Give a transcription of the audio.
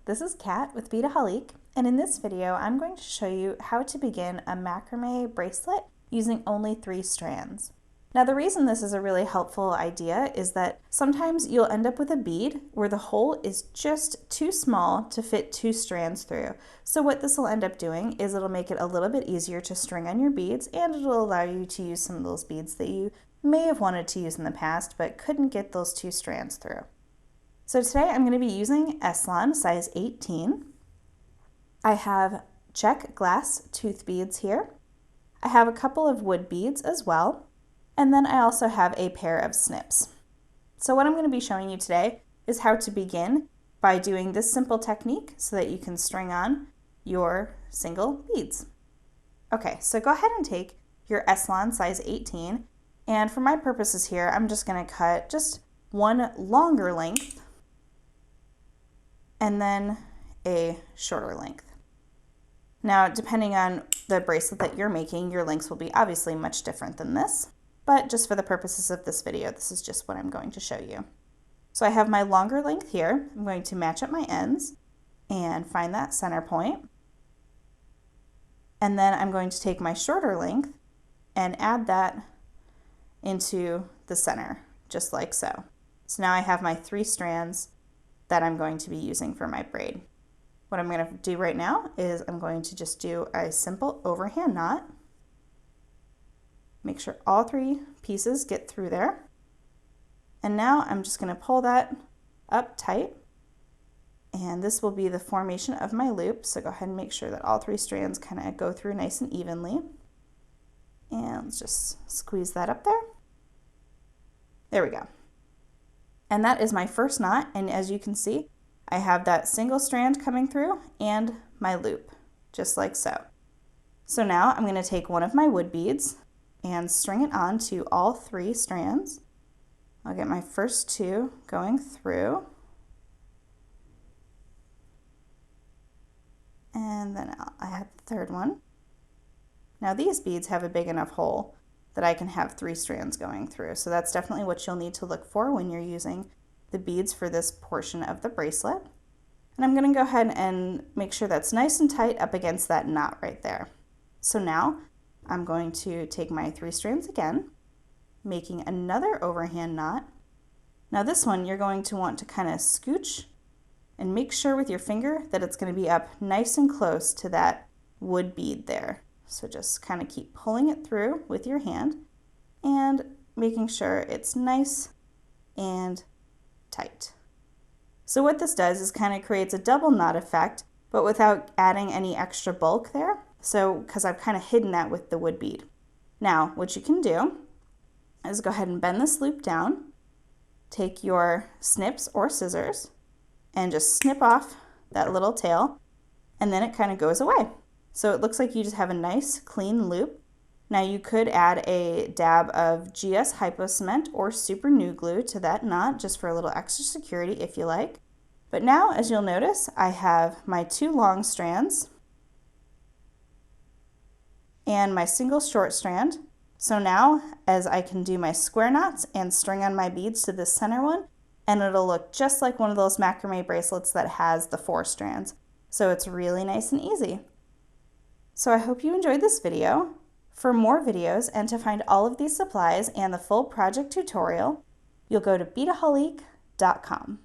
this is Kat with Beadaholique, and in this video I'm going to show you how to begin a macrame bracelet using only 3 strands. Now the reason this is a really helpful idea is that sometimes you'll end up with a bead where the hole is just too small to fit 2 strands through. So what this will end up doing is it'll make it a little bit easier to string on your beads, and it'll allow you to use some of those beads that you may have wanted to use in the past but couldn't get those 2 strands through. So today I'm going to be using S-Lon size 18. I have Czech glass tooth beads here. I have a couple of wood beads as well. And then I also have a pair of snips. So what I'm going to be showing you today is how to begin by doing this simple technique so that you can string on your single beads. Okay, so go ahead and take your S-Lon size 18, and for my purposes here, I'm just going to cut just one longer length and then a shorter length. Now, depending on the bracelet that you're making, your lengths will be obviously much different than this, but just for the purposes of this video, this is just what I'm going to show you. So I have my longer length here. I'm going to match up my ends and find that center point. And then I'm going to take my shorter length and add that into the center, just like so. So now I have my 3 strands that I'm going to be using for my braid. What I'm going to do right now is I'm going to just do a simple overhand knot. Make sure all 3 pieces get through there. And now I'm just going to pull that up tight. And this will be the formation of my loop. So go ahead and make sure that all 3 strands kind of go through nice and evenly. And let's just squeeze that up there. There we go. And that is my first knot. And as you can see, I have that single strand coming through and my loop, just like so. So now I'm going to take one of my wood beads and string it on to all 3 strands. I'll get my first 2 going through. And then I have the 3rd one. Now these beads have a big enough hole that I can have 3 strands going through. So that's definitely what you'll need to look for when you're using the beads for this portion of the bracelet. And I'm going to go ahead and make sure that's nice and tight up against that knot right there. So now I'm going to take my 3 strands again, making another overhand knot. Now this one you're going to want to kind of scooch and make sure with your finger that it's going to be up nice and close to that wood bead there. So just kind of keep pulling it through with your hand and making sure it's nice and tight. So what this does is kind of creates a double knot effect, but without adding any extra bulk there. So because I've kind of hidden that with the wood bead. Now what you can do is go ahead and bend this loop down, take your snips or scissors and just snip off that little tail, and then it kind of goes away. So it looks like you just have a nice clean loop. Now you could add a dab of GS Hypo cement or super new glue to that knot just for a little extra security if you like. But now, as you'll notice, I have my 2 long strands and my single short strand. So now as I can do my square knots and string on my beads to this center one, and it'll look just like one of those macrame bracelets that has the 4 strands. So it's really nice and easy. So I hope you enjoyed this video. For more videos and to find all of these supplies and the full project tutorial, you'll go to Beadaholique.com.